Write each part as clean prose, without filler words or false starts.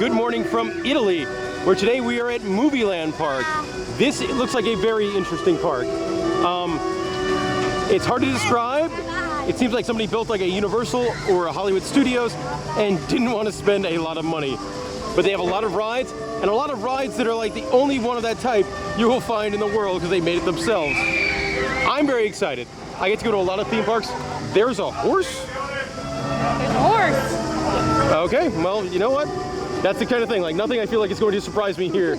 good morning from Italy, where today we are at Movieland Park. This looks like a very interesting park. It's hard to describe. It seems like somebody built like a Universal or a Hollywood Studios and didn't want to spend a lot of money. But they have a lot of rides, and a lot of rides that are like the only one of that type you will find in the world because they made it themselves. I'm very excited. I get to go to a lot of theme parks. There's a horse? There's a horse. Okay, well, you know what? That's the kind of thing, like nothing I feel like is going to surprise me here.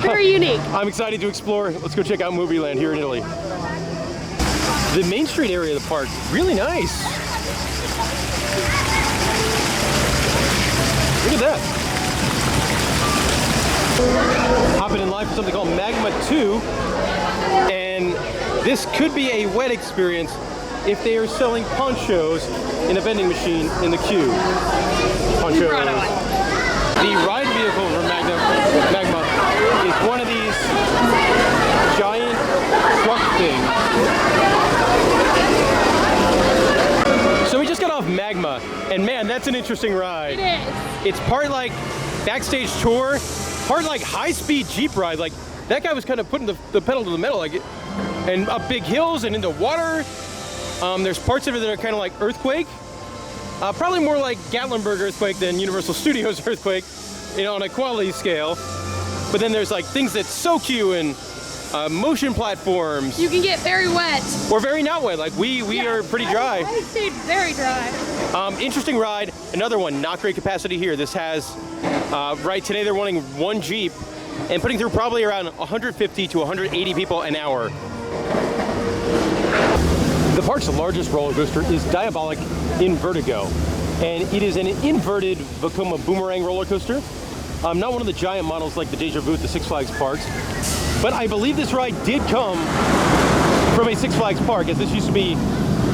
Very unique. I'm excited to explore. Let's go check out Movieland here in Italy. The Main Street area of the park, really nice. Look at that. Hopping in line for something called Magma 2. And this could be a wet experience if they are selling ponchos in a vending machine in the queue. Ponchos. The ride vehicle for Magma is one of these giant truck things. So we just got off Magma, and man, that's an interesting ride. It is. It's part like backstage tour, part like high-speed Jeep ride. Like that guy was kind of putting the pedal to the metal, like, and up big hills and into water. There's parts of it that are kind of like Earthquake. Probably more like Gatlinburg Earthquake than Universal Studios Earthquake, you know, on a quality scale. But then there's like things that soak you and motion platforms. You can get very wet. Or very not wet, like we are pretty dry. I stayed very dry. Interesting ride. Another one, not great capacity here. This has, right today they're wanting one Jeep and putting through probably around 150 to 180 people an hour. The park's largest roller coaster is Diabolik in Vertigo, and it is an inverted Vekoma boomerang roller coaster. Not one of the giant models like the Deja Vu at the Six Flags parks, but I believe this ride did come from a Six Flags park, as this used to be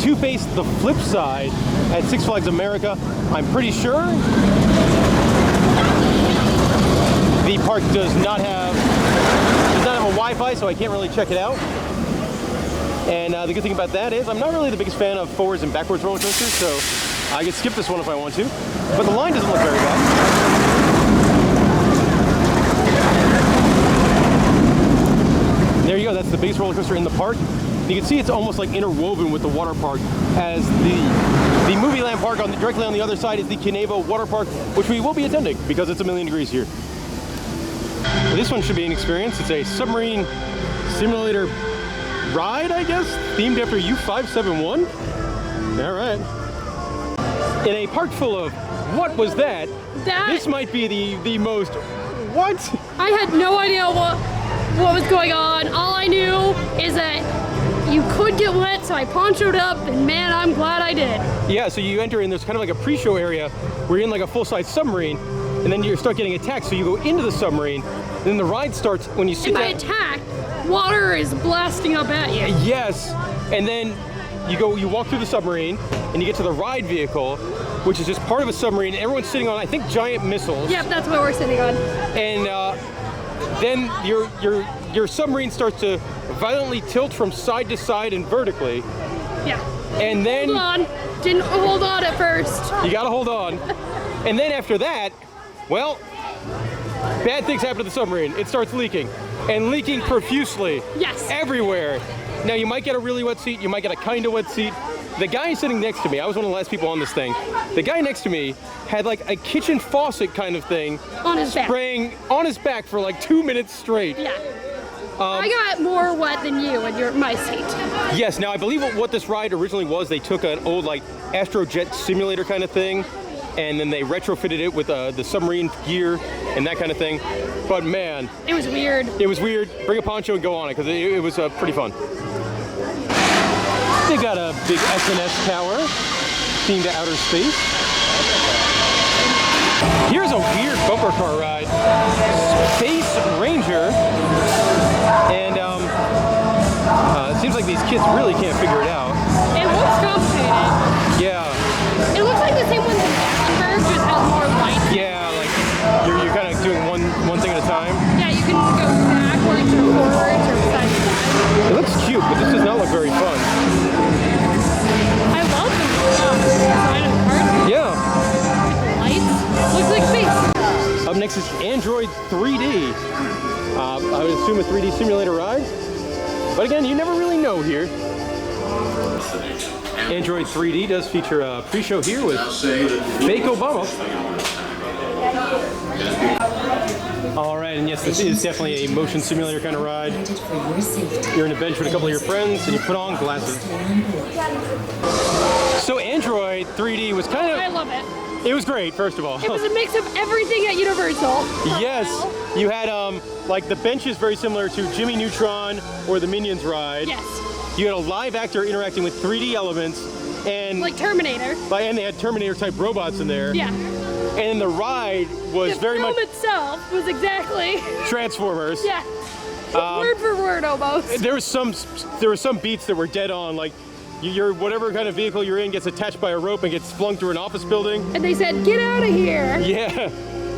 Two-Face the Flip Side at Six Flags America. I'm pretty sure the park does not have a Wi-Fi, so I can't really check it out. And the good thing about that is I'm not really the biggest fan of forwards and backwards roller coasters, so I can skip this one if I want to. But the line doesn't look very bad. There you go, that's the biggest roller coaster in the park. You can see it's almost like interwoven with the water park, as the Movieland Park directly on the other side is the Kinevo Water Park, which we will be attending because it's 1,000,000 degrees here. This one should be an experience. It's a submarine simulator ride, I guess, themed after U-571. All right. In a park full of what was that? This might be the most what? I had no idea what was going on. All I knew is that you could get wet, so I ponchoed up, and man, I'm glad I did. Yeah, so you enter in, there's kind of like a pre-show area where you're in like a full-size submarine, and then you start getting attacked, so you go into the submarine, and then the ride starts when you sit down. And by attack, water is blasting up at you. Yes, and then you walk through the submarine, and you get to the ride vehicle, which is just part of a submarine. Everyone's sitting on, I think, giant missiles. Yep, that's what we're sitting on. And then your submarine starts to violently tilt from side to side and vertically. Yeah. And then hold on. Didn't hold on at first. You gotta hold on. And then after that, well, bad things happen to the submarine. It starts leaking, and leaking profusely. Yes. Everywhere. Now you might get a really wet seat, you might get a kind of wet seat. The guy sitting next to me, I was one of the last people on this thing. The guy next to me had like a kitchen faucet kind of thing on his spraying on his back for like 2 minutes straight. Yeah. I got more wet than you in my seat. Yes, now I believe what this ride originally was, they took an old like Astrojet simulator kind of thing, and then they retrofitted it with the submarine gear and that kind of thing. But man, it was weird. It was weird. Bring a poncho and go on it, because it was pretty fun. They got a big SNS tower themed to outer space. Here's a weird bumper car ride. Space Ranger. And it seems like these kids really can't figure it out. It looks complicated. Yeah. It looks like the same one that Gatlinburg just has more lights. Yeah, like you're kind of doing one thing at a time. Yeah, you can go backwards or forwards or side to side. It looks cute, but this does not look very fun. I love the side of the car. Yeah. Lights. Looks like space. Android 3D. I would assume a 3D simulator ride. But again, you never really know here. Android 3D does feature a pre-show here with fake Obama. All right, and yes, this is definitely a motion simulator kind of ride. You're in a bench with a couple of your friends, and you put on glasses. So Android 3D was kind of... I love it. It was great, first of all. It was a mix of everything at Universal. Yes, you had like the benches very similar to Jimmy Neutron or the Minions ride. Yes. You had a live actor interacting with 3D elements, and Like Terminator. and they had Terminator type robots in there. Yeah. And the ride was The very film much itself was exactly. Transformers. Yeah. Word for word almost. There were some beats that were dead on, like your whatever kind of vehicle you're in gets attached by a rope and gets flung through an office building. And they said, "Get out of here." Yeah.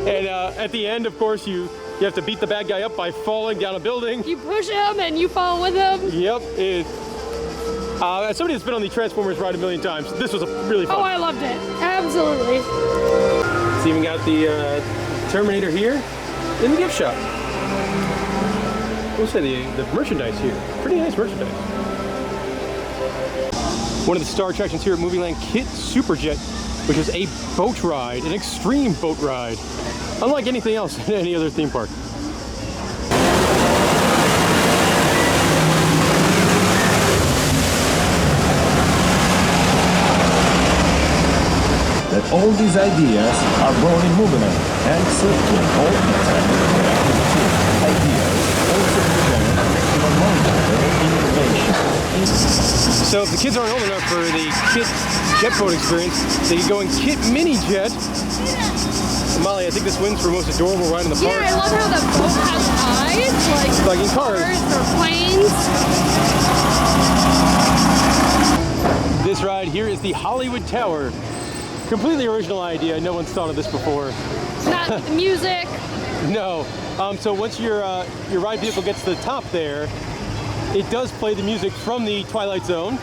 And at the end, of course, you have to beat the bad guy up by falling down a building. You push him and you fall with him. Yep. As somebody that's been on the Transformers ride a million times, this was really fun. Oh, I loved it. Absolutely. It's even got the Terminator here in the gift shop. We'll say the merchandise here. Pretty nice merchandise. One of the star attractions here at Movieland, KITT Superjet, which is a boat ride, an extreme boat ride. Unlike anything else in any other theme park. That all these ideas are born in Movieland, thanks to an old interactive team. Ideas also present even longer innovation. So if the kids aren't old enough for the KITT jet boat experience, they can go in KITT Mini Jet. Molly, I think this wins for most adorable ride in the park. Yeah, I love how the boat has eyes, Like in cars. or planes. This ride here is the Hollywood Tower. Completely original idea. No one's thought of this before. Not the music. No. So once your ride vehicle gets to the top there, it does play the music from the Twilight Zone.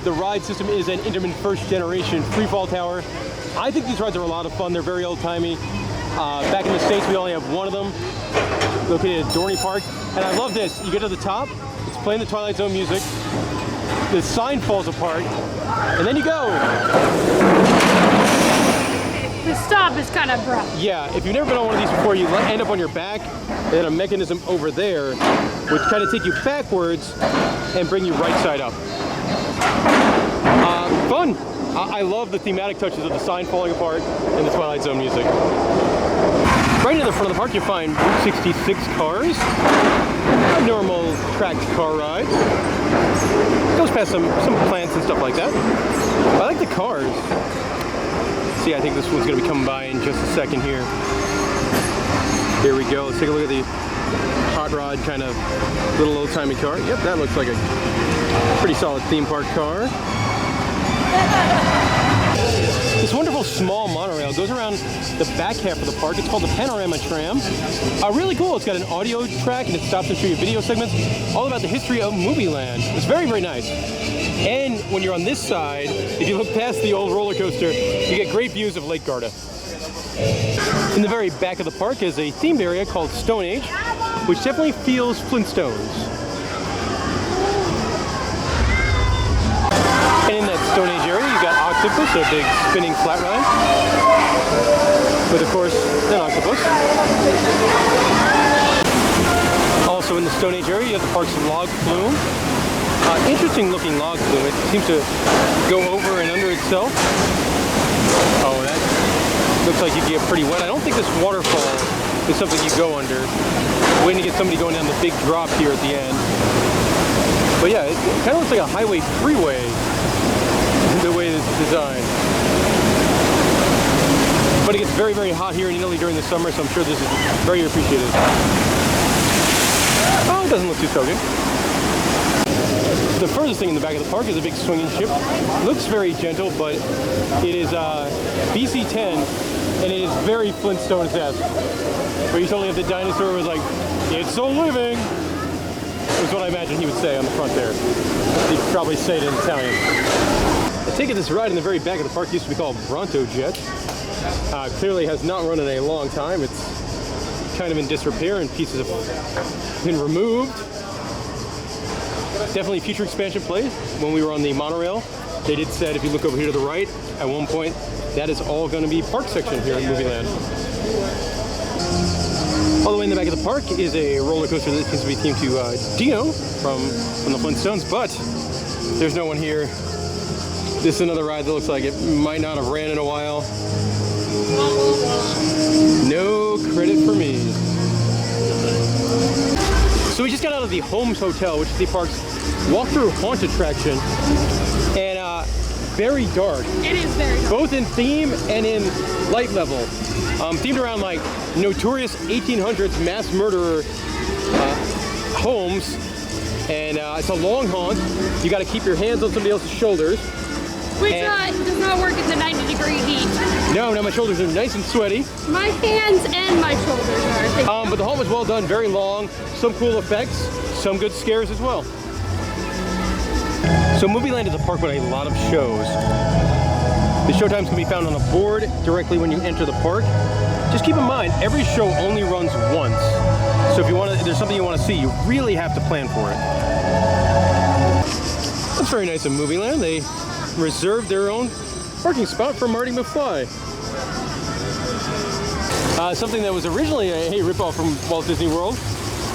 The ride system is an Intamin first generation freefall tower. I think these rides are a lot of fun. They're very old-timey. Back in the States, we only have one of them, located at Dorney Park. And I love this. You get to the top, it's playing the Twilight Zone music. The sign falls apart, and then you go. The stop is kind of rough. Yeah, if you've never been on one of these before, you end up on your back, and then a mechanism over there, which kind of take you backwards and bring you right side up. Fun. I love the thematic touches of the sign falling apart and the Twilight Zone music. Right in the front of the park, you find Route 66 cars. A normal tracked car ride. Goes past some plants and stuff like that. I like the cars. See, I think this one's going to be coming by in just a second here. Here we go. Let's take a look at the hot rod kind of little old-timey car. Yep, that looks like a pretty solid theme park car. This wonderful small monorail goes around the back half of the park. It's called the Panorama Tram. Really cool. It's got an audio track and it stops and shows you video segments all about the history of Movieland. It's very, very nice. And when you're on this side, if you look past the old roller coaster, you get great views of Lake Garda. In the very back of the park is a themed area called Stone Age, which definitely feels Flintstones. And in that Stone Age area, you got Octopus, a big spinning flat ride. With, of course, an octopus. Also in the Stone Age area, you have the park's log flume. Interesting looking log flume. It seems to go over and under itself. Oh, that looks like you get pretty wet. I don't think this waterfall is something you go under. Waiting to get somebody going down the big drop here at the end. But yeah, it kind of looks like a highway freeway. The way it's designed. But it gets very, very hot here in Italy during the summer, so I'm sure this is very appreciated. Oh, it doesn't look too soaking. The furthest thing in the back of the park is a big swinging ship. Looks very gentle, but it is BC-10, and it is very Flintstones-esque. Where you totally have the dinosaur was like, "It's a living," was what I imagine he would say on the front there. He'd probably say it in Italian. I take it this ride in the very back of the park used to be called Bronto Jet. Clearly has not run in a long time. It's kind of in disrepair and pieces have been removed. Definitely future expansion play. When we were on the monorail, they did said if you look over here to the right, at one point, that is all going to be park section here in Movieland. All the way in the back of the park is a roller coaster that seems to be themed to Dino from the Flintstones, but there's no one here. This is another ride that looks like it might not have ran in a while. No credit for me. So we just got out of the Holmes Hotel, which is the park's walk-through haunt attraction, and very dark. It is very dark. Both in theme and in light level. Themed around like notorious 1800s mass murderer Holmes, and it's a long haunt. You got to keep your hands on somebody else's shoulders. Which does not work in the 90-degree heat. No, my shoulders are nice and sweaty. My hands and my shoulders are. But the haunt was well done, very long, some cool effects, some good scares as well. So Movieland is a park with a lot of shows. The showtimes can be found on a board directly when you enter the park. Just keep in mind, every show only runs once. So if there's something you want to see, you really have to plan for it. That's very nice of Movieland. They reserved their own parking spot for Marty McFly. Something that was originally a ripoff from Walt Disney World,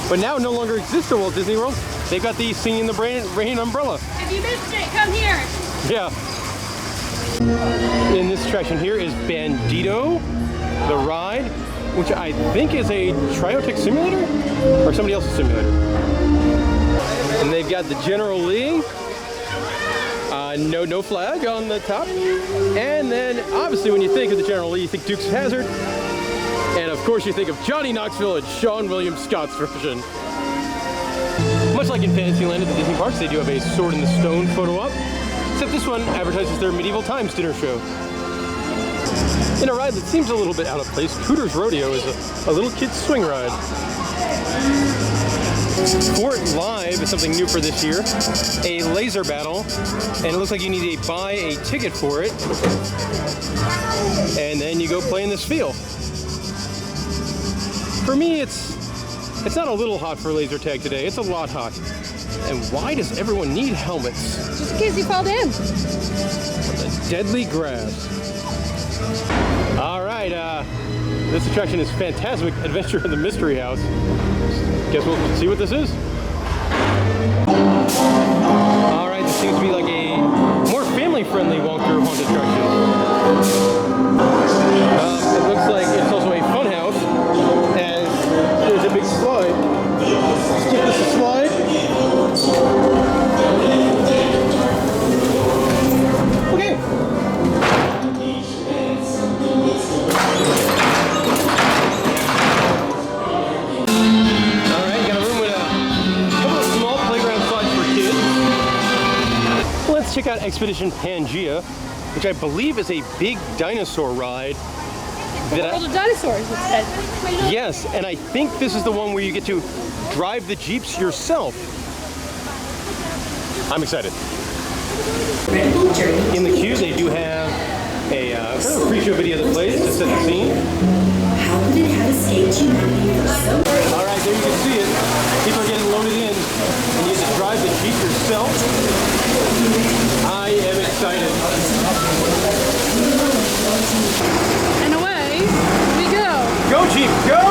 but now no longer exists at Walt Disney World. They've got the Singing in the Rain umbrella. If you missed it, come here. Yeah. In this attraction here is Bandito, the ride, which I think is a Triotech simulator or somebody else's simulator. And they've got the General Lee. No flag on the top. And then, obviously, when you think of the General Lee, you think Dukes of Hazzard. And, of course, you think of Johnny Knoxville and Sean William Scott's version. Much like in Fantasyland at the Disney parks, they do have a Sword in the Stone photo op. Except this one advertises their Medieval Times dinner show. In a ride that seems a little bit out of place, Cooter's Rodeo is a little kid's swing ride. Fort Live is something new for this year, a laser battle, and it looks like you need to buy a ticket for it, and then you go play in this field. For me, it's not a little hot for laser tag today, it's a lot hot. And why does everyone need helmets? Just in case you fall down. The deadly grass. All right, this attraction is Fantasmic Adventure in the Mystery House. Guess we'll see what this is. All right, this seems to be like a more family-friendly walk-through haunted attraction. It looks like it's also a fun house, and there's a big slide. Skip this slide. Okay. Check out Expedition Pangea, which I believe is a big dinosaur ride. World of Dinosaurs, it said. Yes, and I think this is the one where you get to drive the Jeeps yourself. I'm excited. In the queue, they do have a kind of a pre-show video that plays to set the scene. How could it have escaped humanity for so long? All right, there you can see it. People are getting loaded in, and you get to drive the Jeep yourself. I am excited. And away we go. Go, Jeep, go!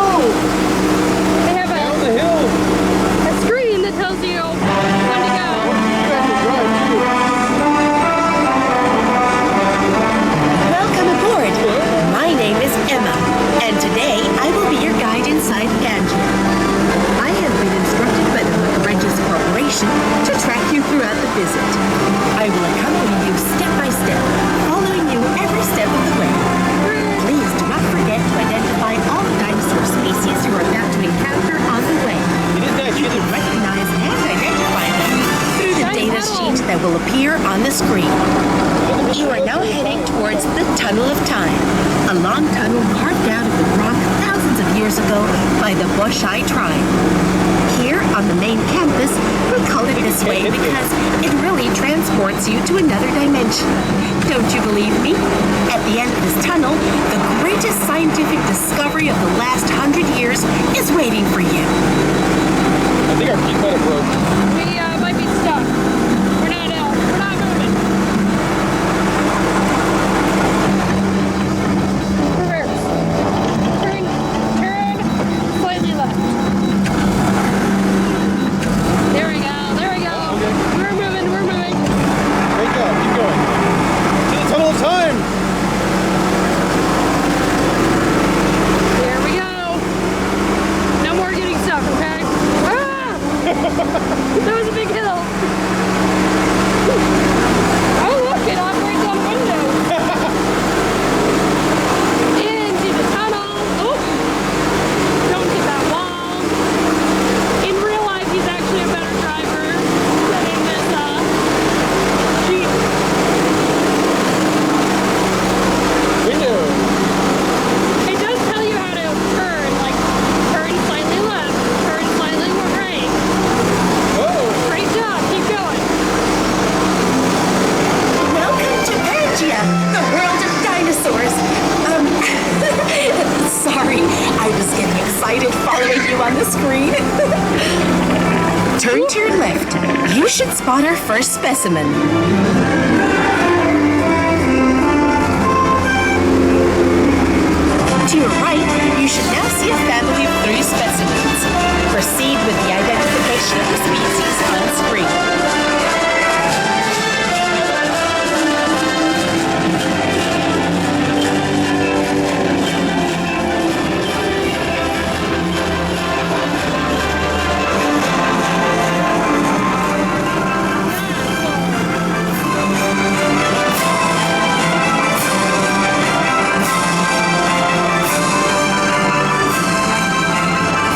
They have Down the hill. a screen that tells you when to go. You guys can drive, too. Welcome aboard. My name is Emma, and today I will be your guide inside Angela. I have been instructed by the Regis Corporation to track you throughout the visit. I will accompany you step by step, following you every step of the way. Please do not forget to identify all the dinosaur species you are about to encounter on the way. It is nice. You can recognize and identify them through the data sheet that will appear on the screen. You are now heading towards the Tunnel of Time, a long tunnel carved out of the rock thousands of years ago by the Bushai tribe. Here On the main campus, we call it this way because it really transports you to another dimension. Don't you believe me? At the end of this tunnel, the greatest scientific discovery of the last 100 years is waiting for you. I think our feet might have broke. We might be stuck. We're not moving. Reverse. Turn slightly left. There we go. Okay. We're moving. Great job. Keep going. To the tunnel of time. There we go. No more getting stuck, okay? Ah! That was a big hill. Oh, look, it operates on windows. Into the tunnel. Oh, don't hit that wall. In real life, he's actually a better driver than in this Jeep. Window. It does tell you how to turn, like turn slightly left, turn slightly right. Oh. Great job, keep going. Welcome to Pangaea, the world of dinosaurs. Sorry, I was getting excited following you on the screen. Turn to your left. You should spot our first specimen. To your right, you should now see a family of 3 specimens. Proceed with the identification of the species on screen.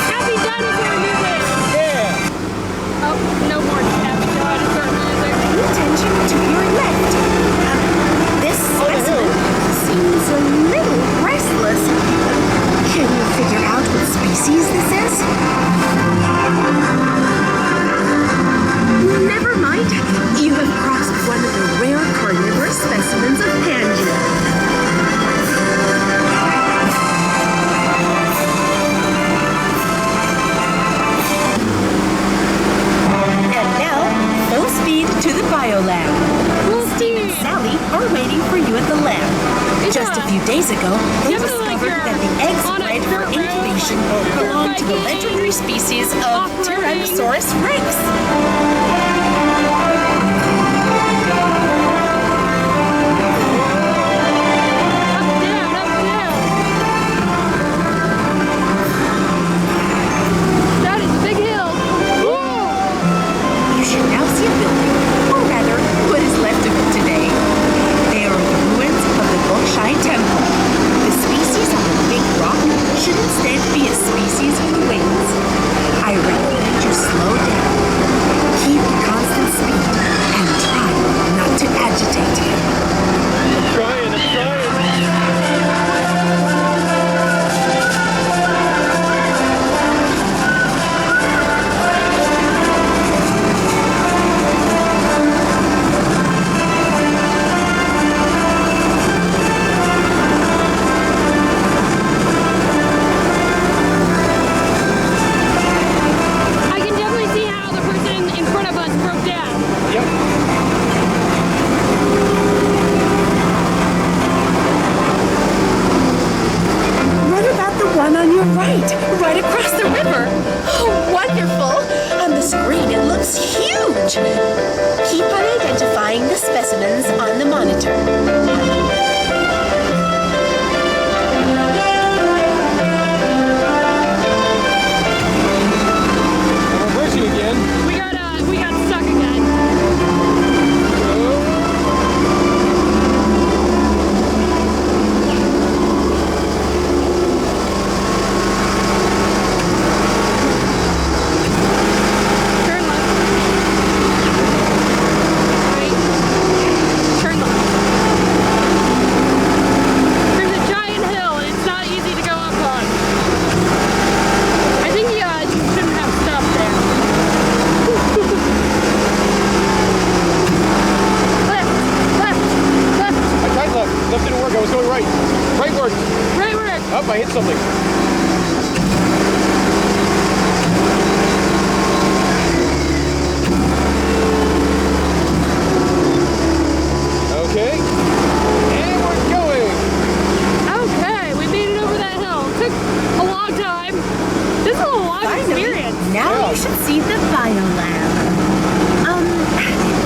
Happy dinosaur music! Yeah. Oh, no more happy dinosaur music. Attention to your left. This specimen seems a little restless. Can you figure out what species this is? Never mind. You have crossed one of the rare carnivorous specimens of Pangaea. And now, full speed to the biolab. Steve and Sally are waiting for you at the lab. Just a few days ago, they You have to, like, discovered that the eggs on a bred for dirt road, incubation like, belong to the dirt biking, legendary species of off-roading. Tyrannosaurus rex. Up, down. That is a big hill. Whoa! You should now see a building, or rather, what is left of it today. They are the ruins of the Gokshai Temple. The species on the big rock should instead be a species with wings. I recommend you slow down. Keep constant speed. if I hit something. Okay. And we're going. Okay, we made it over that hill. Took a long time. This is a lot of experience. Now Yeah. you should see the biolab.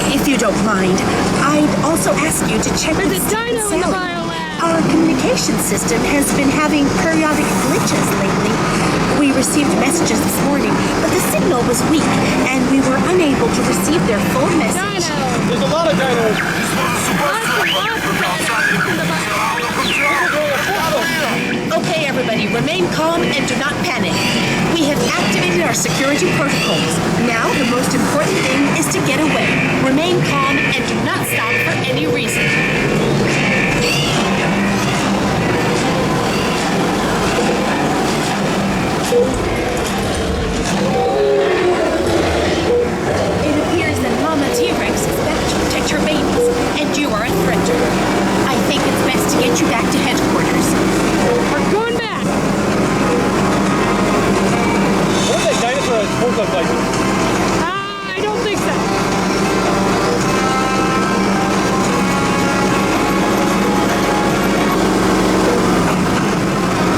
If you don't mind, I'd also ask you to check There's with a dino in the Sally. biolab. Our communication system has been having periodic glitches lately. We received messages this morning, but the signal was weak, and we were unable to receive their full message. Dino. There's a lot of dinos. Lots of dinos in the biolab. Okay, everybody, remain calm and do not panic. We have activated our security protocols. Now, the most important thing is to get away. Remain calm and do not stop for any reason. It appears that Mama T-Rex is back to protect her babies, and you are a threat to her. I think it's best to get you back to headquarters. We're going back. What if that dinosaur has forklift license? I don't think so.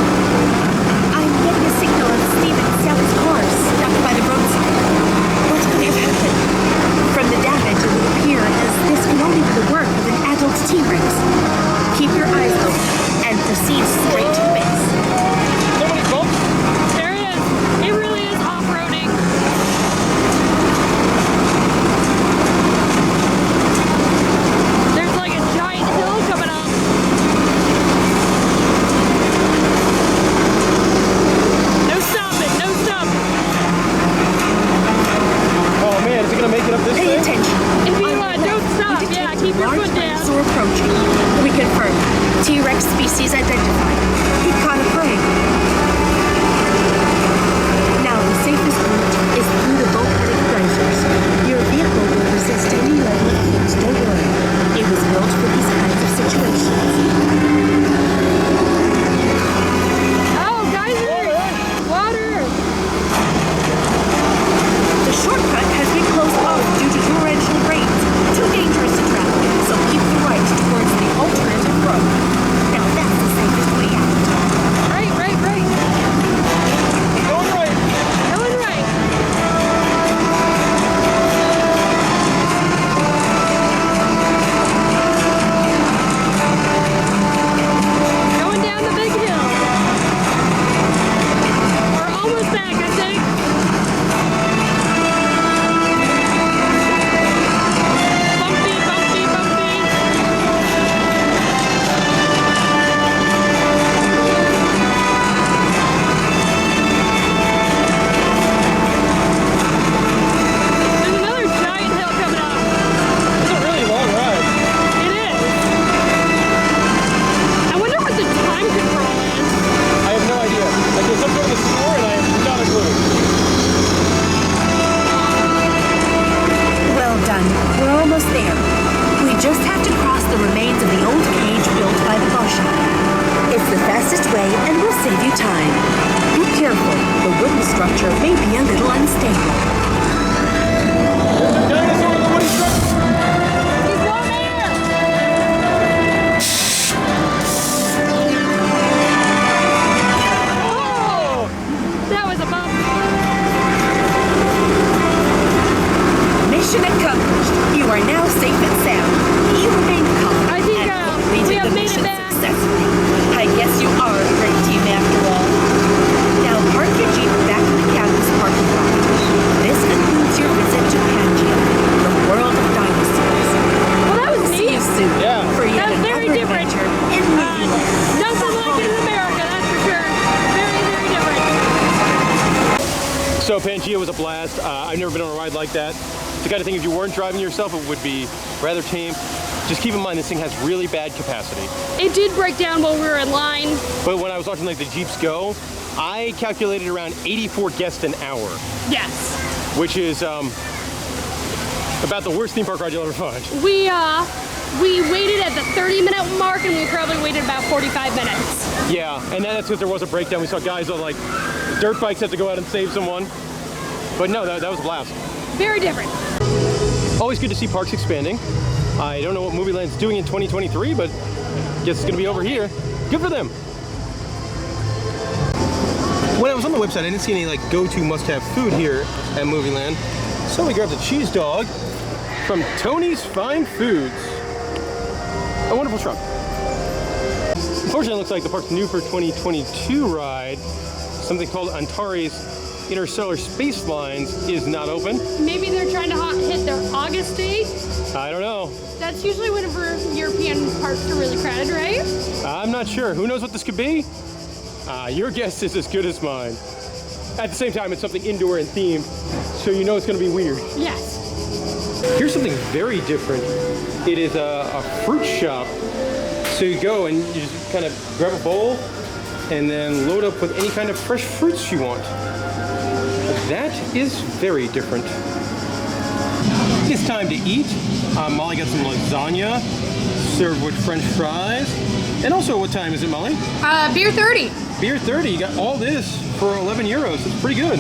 I'm getting a signal of Steve and Sally's car stuck by the roadside. What could have happened? From the damage, it would appear as this can only be the work of an adult T-Rex. Keep your eyes open and proceed straight to the base. So many bumps. There it is. It really is off-roading. There's like a giant hill coming up. No stopping, no stopping. Oh man, is it gonna make it up this Pay thing? attention. If you On the don't left, stop, we yeah, detect keep your large foot down. dinosaur approaching. We confirm. T-Rex species identified. He caught a prey. Now the safest route is through the volcanic geysers. Your vehicle will resist any level of heat, don't worry. It was built for these kinds of situations. Oh, geysers! Water! The shortcut has been closed off due to torrential rains. Too dangerous to travel, so keep the right towards the alternative road. Now that's the safest way out. Right. Going right. Going right. Going down the big hill. We're almost back, I think. Bumpy, bumpy, bumpy. There's another giant hill coming up. It's a really long ride. It is. I wonder what the time control is. I have no idea. I just looked over the score and I have not a clue. Well done. We're almost there. We just have to cross the remains of the old cage built by the Boscha. It's the fastest way and will save you time. Be careful. The wooden structure may be a little unstable. Dinosaur in the wooden structure. He's going there. Oh, that was a bump. Mission accomplished. You are now safe and sound. You remain calm. I think, and completed we have the made it mission back. successfully. I guess you are a great team after all. Now park your Jeep back in the campus parking lot. This concludes your visit to Pangea, the world of dinosaurs. Well, that was See neat. you soon Yeah. for yet That's very another different. adventure in movie land. Nothing like it in America, that's for sure. Very, very different. So Pangea was a blast. I've never been on a ride like that. It's the kind of thing if you weren't driving yourself, it would be rather tame. Just keep in mind this thing has really bad capacity. It did break down while we were in line. But when I was watching like the Jeeps go, I calculated around 84 guests an hour, Yes. which is about the worst theme park ride you'll ever find. We We waited at the 30-minute mark, and we probably waited about 45 minutes. Yeah, and that's because there was a breakdown. We saw guys on like dirt bikes have to go out and save someone. But no, that was a blast. Very different. Always good to see parks expanding. I don't know what Movie Land's doing in 2023, but I guess it's gonna be over here. Good for them. When I was on the website, I didn't see any like go-to must-have food here at Movie Land. So we grabbed a cheese dog from Tony's Fine Foods. A wonderful truck. Unfortunately, it looks like the park's new for 2022 ride, something called Antares Interstellar Space Lines, is not open. Maybe they're trying to hit their August date. I don't know. That's usually whenever European parks are really crowded, right? I'm not sure. Who knows what this could be? Your guess is as good as mine. At the same time, it's something indoor and themed, so you know it's going to be weird. Yes. Here's something very different. It is a fruit shop. So you go and you just kind of grab a bowl and then load up with any kind of fresh fruits you want. That is very different. It's time to eat. Molly got some lasagna served with French fries. And also, what time is it, Molly? Beer 30. Beer 30. You got all this for 11 euros. It's pretty good.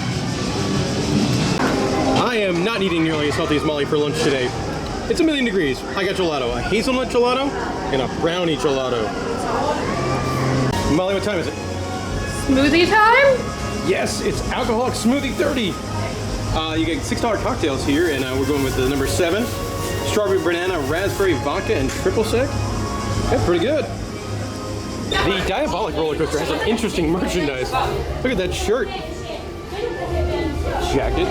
I am not eating nearly as healthy as Molly for lunch today. It's a million degrees. I got gelato, a hazelnut gelato and a brownie gelato. Molly, what time is it? Smoothie time? Yes, it's alcoholic smoothie 30. You get $6 cocktails here, and we're going with the number 7. Strawberry banana, raspberry vodka, and triple sec. That's pretty good. The Diabolic roller coaster has some interesting merchandise. Look at that shirt. Jacket.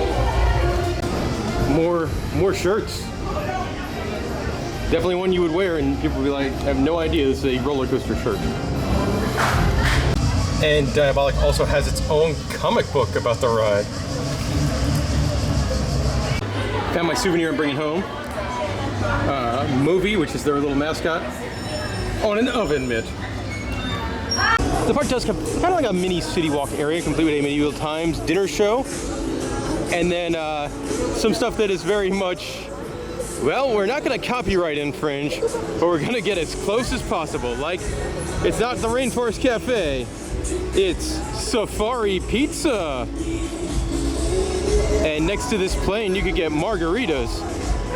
More shirts. Definitely one you would wear and people would be like, I have no idea this is a roller coaster shirt. And Diabolic also has its own comic book about the ride. Found my souvenir I'm bringing home. Movie, which is their little mascot, on an oven mitt. The park does have kind of like a mini city walk area, complete with a medieval times dinner show. And then some stuff that is very much, well, we're not going to copyright infringe, but we're going to get as close as possible. Like, it's not the Rainforest Cafe, it's Safari Pizza. And next to this plane, you could get margaritas.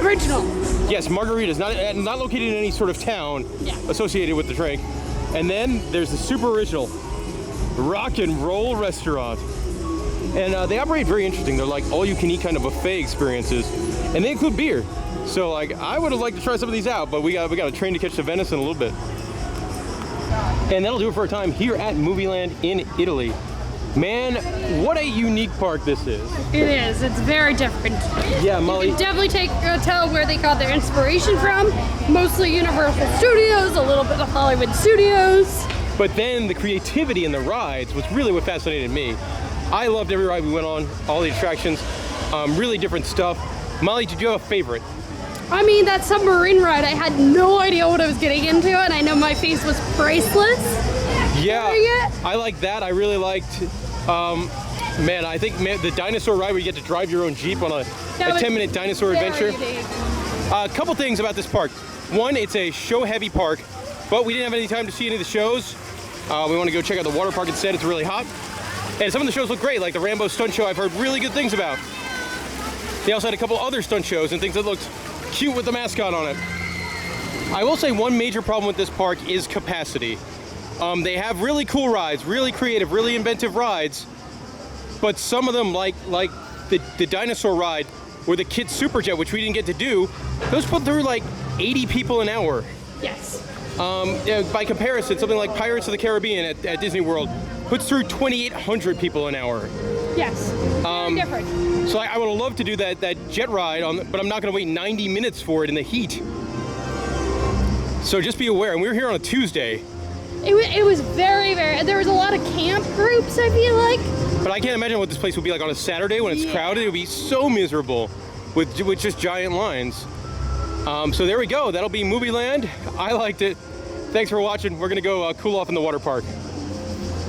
Original. Yes, margaritas, not located in any sort of town associated with the drink. And then there's the super original Rock and Roll Restaurant. And they operate very interesting. They're like all-you-can-eat kind of buffet experiences. And they include beer. So like, I would have liked to try some of these out, but we got a train to catch to Venice in a little bit. And that'll do it for our time here at Movie Land in Italy. Man, what a unique park this is. It is. It's very different. Yeah, Molly. You can definitely tell where they got their inspiration from. Mostly Universal Studios, a little bit of Hollywood Studios. But then the creativity in the rides was really what fascinated me. I loved every ride we went on, all the attractions, really different stuff. Molly, did you have a favorite? I mean, that submarine ride, I had no idea what I was getting into, and I know my face was priceless. Yeah, I like that. I really liked, man, I think the dinosaur ride where you get to drive your own Jeep on a 10-minute dinosaur adventure. A couple things about this park. One, it's a show-heavy park, but we didn't have any time to see any of the shows. We want to go check out the water park instead. It's really hot. And some of the shows look great, like the Rambo stunt show I've heard really good things about. They also had a couple other stunt shows and things that looked cute with the mascot on it. I will say one major problem with this park is capacity. They have really cool rides, really creative, really inventive rides, but some of them, like the dinosaur ride or the Kids Superjet, which we didn't get to do, those put through like 80 people an hour. Yes. By comparison, something like Pirates of the Caribbean at Disney World puts through 2,800 people an hour. Yes. Very different. So I would have loved to do that jet ride, but I'm not going to wait 90 minutes for it in the heat. So just be aware, and we were here on a Tuesday. It was very, there was a lot of camp groups, I feel like. But I can't imagine what this place would be like on a Saturday when it's crowded. It would be so miserable with just giant lines. So there we go. That'll be Movie Land. I liked it. Thanks for watching. We're going to go cool off in the water park.